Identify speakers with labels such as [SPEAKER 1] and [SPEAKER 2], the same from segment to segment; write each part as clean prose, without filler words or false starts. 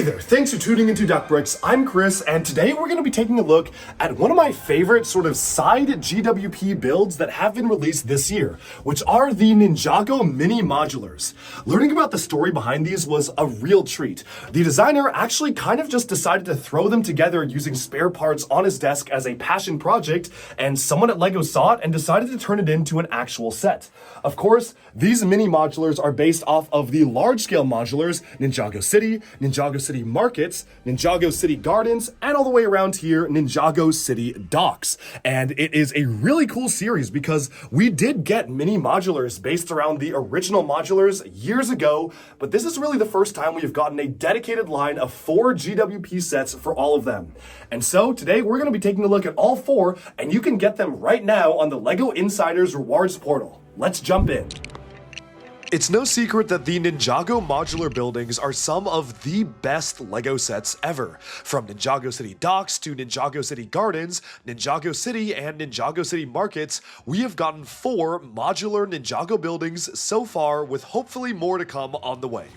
[SPEAKER 1] Hey there, thanks for tuning into Duck Bricks. I'm Chris, and today we're going to be taking a look at one of my favorite sort of side GWP builds that have been released this year, which are the Ninjago mini modulars. Learning about the story behind these was a real treat. The designer actually kind of just decided to throw them together using spare parts on his desk as a passion project, and someone at LEGO saw it and decided to turn it into an actual set. Of course, these mini modulars are based off of the large-scale modulars, Ninjago City, Ninjago City Markets, Ninjago City Gardens, and all the way around here, Ninjago City Docks. And it is a really cool series because we did get mini modulars based around the original modulars years ago, but this is really the first time we've gotten a dedicated line of 4 GWP sets for all of them. And so today we're going to be taking a look at all 4, and you can get them right now on the LEGO Insiders Rewards portal. Let's jump in. It's no secret that the Ninjago modular buildings are some of the best LEGO sets ever. From Ninjago City Docks to Ninjago City Gardens, Ninjago City, and Ninjago City Markets, we have gotten 4 modular Ninjago buildings so far, with hopefully more to come on the way.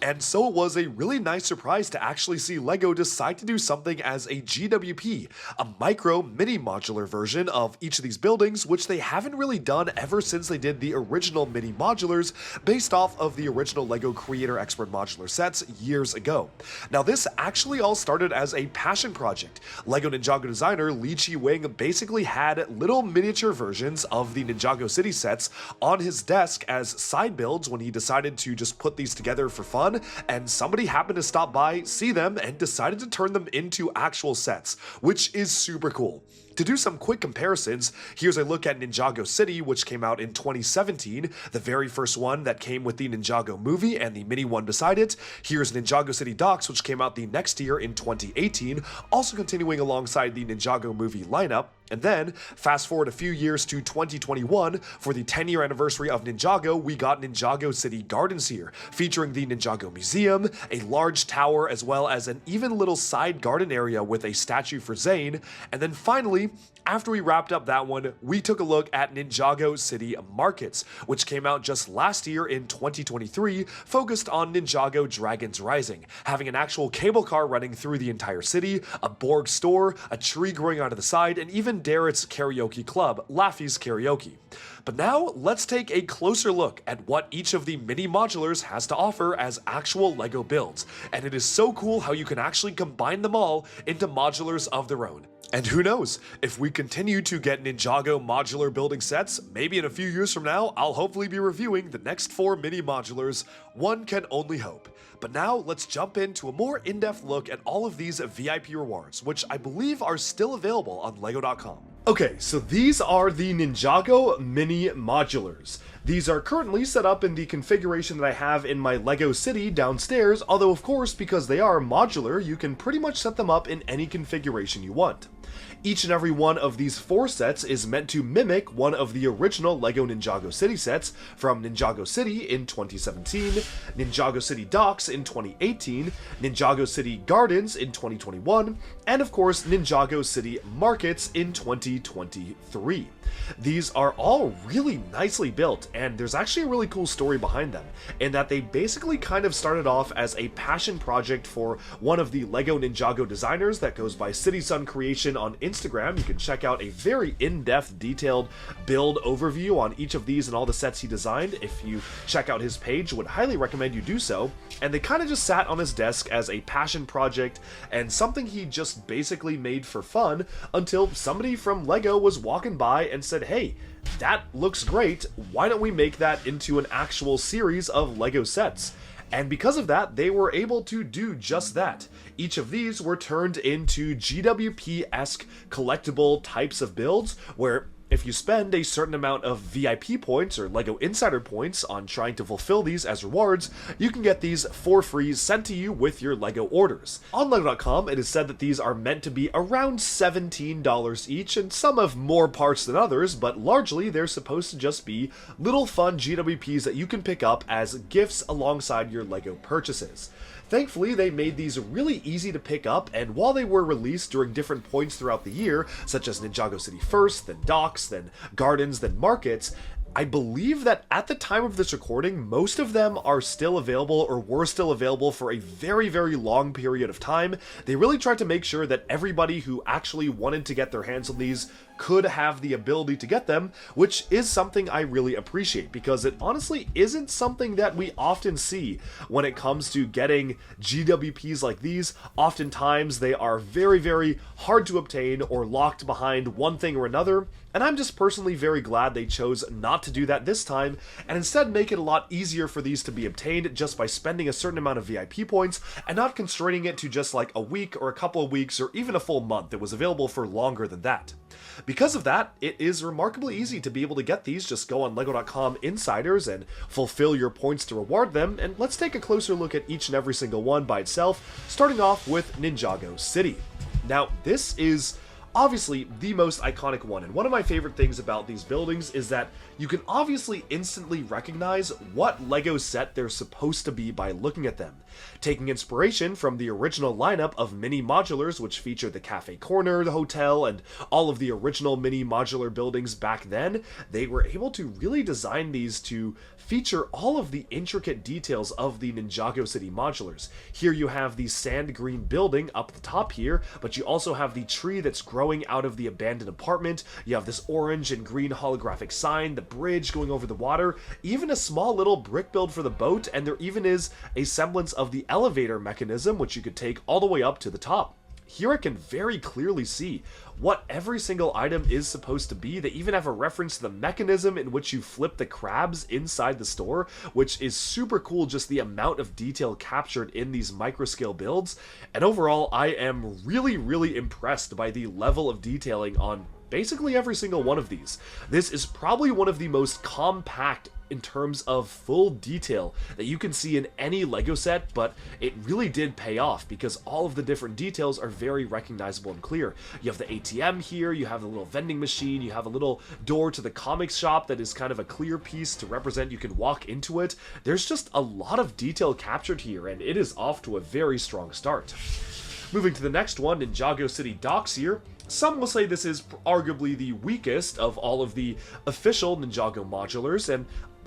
[SPEAKER 1] And so it was a really nice surprise to actually see LEGO decide to do something as a GWP, a micro mini modular version of each of these buildings, which they haven't really done ever since they did the original mini modulars based off of the original LEGO Creator Expert modular sets years ago. Now this actually all started as a passion project. LEGO Ninjago designer Lee Chi-Wing basically had little miniature versions of the Ninjago City sets on his desk as side builds when he decided to just put these together for fun, and somebody happened to stop by, see them, and decided to turn them into actual sets, which is super cool. To do some quick comparisons, here's a look at Ninjago City, which came out in 2017, the very first one that came with the Ninjago movie and the mini one beside it. Here's Ninjago City Docks, which came out the next year in 2018, also continuing alongside the Ninjago movie lineup. And then, fast forward a few years to 2021, for the 10-year anniversary of Ninjago, we got Ninjago City Gardens here, featuring the Ninjago Museum, a large tower, as well as an even little side garden area with a statue for Zane. And then finally, after we wrapped up that one, we took a look at Ninjago City Markets, which came out just last year in 2023, focused on Ninjago Dragons Rising, having an actual cable car running through the entire city, a Borg store, a tree growing out of the side, and even Darrett's karaoke club, Laffy's Karaoke. But now, let's take a closer look at what each of the mini modulars has to offer as actual LEGO builds, and it is so cool how you can actually combine them all into modulars of their own. And who knows, if we continue to get Ninjago modular building sets, maybe in a few years from now, I'll hopefully be reviewing the next 4 mini modulars. One can only hope. But now let's jump into a more in-depth look at all of these VIP rewards, which I believe are still available on LEGO.com. Okay, so these are the Ninjago mini modulars. These are currently set up in the configuration that I have in my LEGO City downstairs, although of course, because they are modular, you can pretty much set them up in any configuration you want. Each and every one of these 4 sets is meant to mimic one of the original LEGO Ninjago City sets from Ninjago City in 2017, Ninjago City Docks in 2018, Ninjago City Gardens in 2021, and of course Ninjago City Markets in 2023. These are all really nicely built, and there's actually a really cool story behind them, in that they basically kind of started off as a passion project for one of the LEGO Ninjago designers that goes by City Sun Creation on Instagram. You can check out a very in-depth, detailed build overview on each of these and all the sets he designed. If you check out his page, would highly recommend you do so. And they kind of just sat on his desk as a passion project and something he just basically made for fun, until somebody from LEGO was walking by and said, "Hey, that looks great, why don't we make that into an actual series of LEGO sets?" And because of that, they were able to do just that. Each of these were turned into GWP-esque collectible types of builds, where if you spend a certain amount of VIP points or LEGO Insider points on trying to fulfill these as rewards, you can get these for free sent to you with your LEGO orders. On LEGO.com, it is said that these are meant to be around $17 each, and some have more parts than others, but largely they're supposed to just be little fun GWPs that you can pick up as gifts alongside your LEGO purchases. Thankfully, they made these really easy to pick up, and while they were released during different points throughout the year, such as Ninjago City first, then Docks, then Gardens, then Markets, I believe that at the time of this recording, most of them are still available or were still available for a very, very long period of time. They really tried to make sure that everybody who actually wanted to get their hands on these could have the ability to get them, which is something I really appreciate because it honestly isn't something that we often see when it comes to getting GWPs like these. Oftentimes they are very, very hard to obtain or locked behind one thing or another, and I'm just personally very glad they chose not to do that this time and instead make it a lot easier for these to be obtained just by spending a certain amount of VIP points and not constraining it to just like a week or a couple of weeks or even a full month. It was available for longer than that. Because of that, it is remarkably easy to be able to get these. Just go on LEGO.com Insiders and fulfill your points to reward them, and let's take a closer look at each and every single one by itself, starting off with Ninjago City. Now, this is obviously the most iconic one, and one of my favorite things about these buildings is that you can obviously instantly recognize what LEGO set they're supposed to be by looking at them. Taking inspiration from the original lineup of mini modulars, which featured the cafe corner, the hotel, and all of the original mini modular buildings back then, they were able to really design these to feature all of the intricate details of the Ninjago City modulars. Here you have the sand green building up the top here, but you also have the tree that's growing out of the abandoned apartment. You have this orange and green holographic sign, the bridge going over the water, even a small little brick build for the boat, and there even is a semblance of the elevator mechanism, which you could take all the way up to the top. Here I can very clearly see what every single item is supposed to be. They even have a reference to the mechanism in which you flip the crabs inside the store, which is super cool, just the amount of detail captured in these microscale builds. And overall, I am really, really impressed by the level of detailing on basically every single one of these. This is probably one of the most compact in terms of full detail that you can see in any LEGO set, but it really did pay off because all of the different details are very recognizable and clear. You have the ATM here, you have the little vending machine, you have a little door to the comics shop that is kind of a clear piece to represent you can walk into it. There's just a lot of detail captured here, and it is off to a very strong start. Moving to the next one, Ninjago City Docks here. Some will say this is arguably the weakest of all of the official Ninjago modulars, and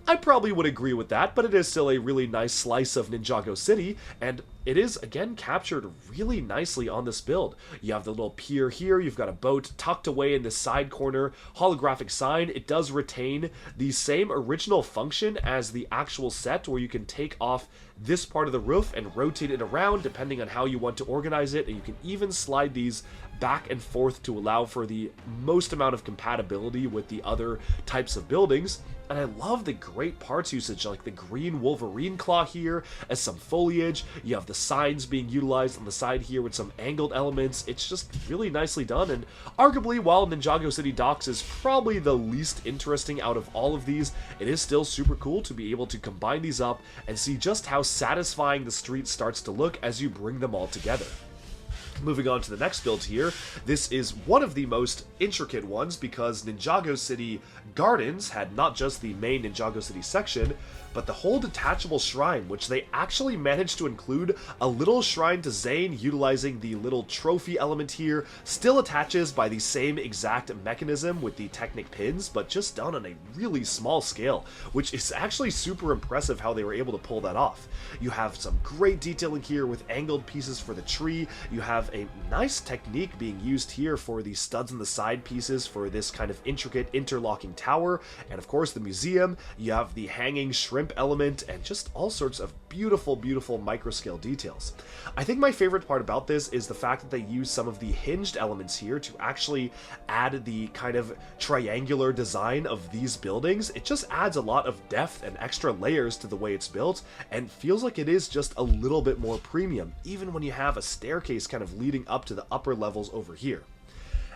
[SPEAKER 1] I probably would agree with that, but it is still a really nice slice of Ninjago City, and it is, again, captured really nicely on this build. You have the little pier here, you've got a boat tucked away in the side corner, holographic sign. It does retain the same original function as the actual set, where you can take off this part of the roof and rotate it around depending on how you want to organize it, and you can even slide these back and forth to allow for the most amount of compatibility with the other types of buildings. And I love the great parts usage, like the green Wolverine claw here as some foliage. You have the signs being utilized on the side here with some angled elements. It's just really nicely done, and arguably, while Ninjago City Docks is probably the least interesting out of all of these, it is still super cool to be able to combine these up and see just how satisfying the street starts to look as you bring them all together. Moving on to the next build here, this is one of the most intricate ones because Ninjago City Gardens had not just the main Ninjago City section, but the whole detachable shrine, which they actually managed to include a little shrine to Zane utilizing the little trophy element here, still attaches by the same exact mechanism with the Technic pins, but just done on a really small scale, which is actually super impressive how they were able to pull that off. You have some great detailing here with angled pieces for the tree. You have a nice technique being used here for the studs on the side pieces for this kind of intricate interlocking tower, and of course the museum. You have the hanging shrimp element and just all sorts of beautiful, beautiful microscale details. I think my favorite part about this is the fact that they use some of the hinged elements here to actually add the kind of triangular design of these buildings. It just adds a lot of depth and extra layers to the way it's built and feels like it is just a little bit more premium, even when you have a staircase kind of leading up to the upper levels over here.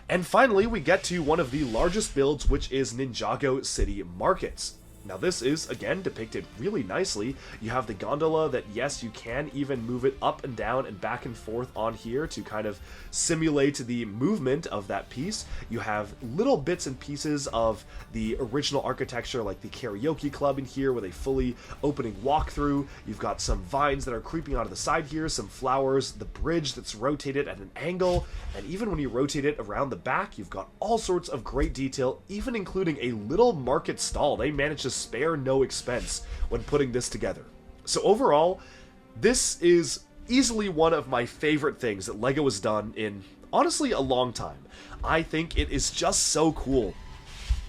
[SPEAKER 1] And finally, we get to one of the largest builds, which is Ninjago City Markets. Now this is, again, depicted really nicely. You have the gondola that, yes, you can even move it up and down and back and forth on here to kind of simulate the movement of that piece. You have little bits and pieces of the original architecture, like the karaoke club in here with a fully opening walkthrough. You've got some vines that are creeping out of the side here, some flowers, the bridge that's rotated at an angle, and even when you rotate it around the back, you've got all sorts of great detail, even including a little market stall. They managed to spare no expense when putting this together. So overall, this is easily one of my favorite things that LEGO has done in, honestly, a long time. I think it is just so cool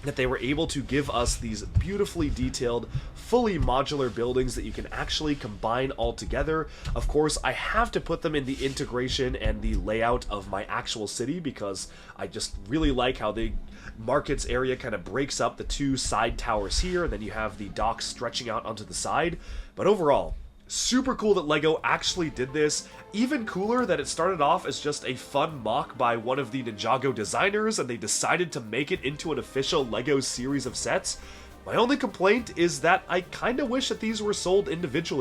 [SPEAKER 1] that they were able to give us these beautifully detailed, fully modular buildings that you can actually combine all together. Of course, I have to put them in the integration and the layout of my actual city because I just really like how the markets area kind of breaks up the two side towers here, and then you have the docks stretching out onto the side. But overall, super cool that LEGO actually did this. Even cooler that it started off as just a fun mock by one of the Ninjago designers and they decided to make it into an official LEGO series of sets. My only complaint is that I kinda wish that these were sold individually.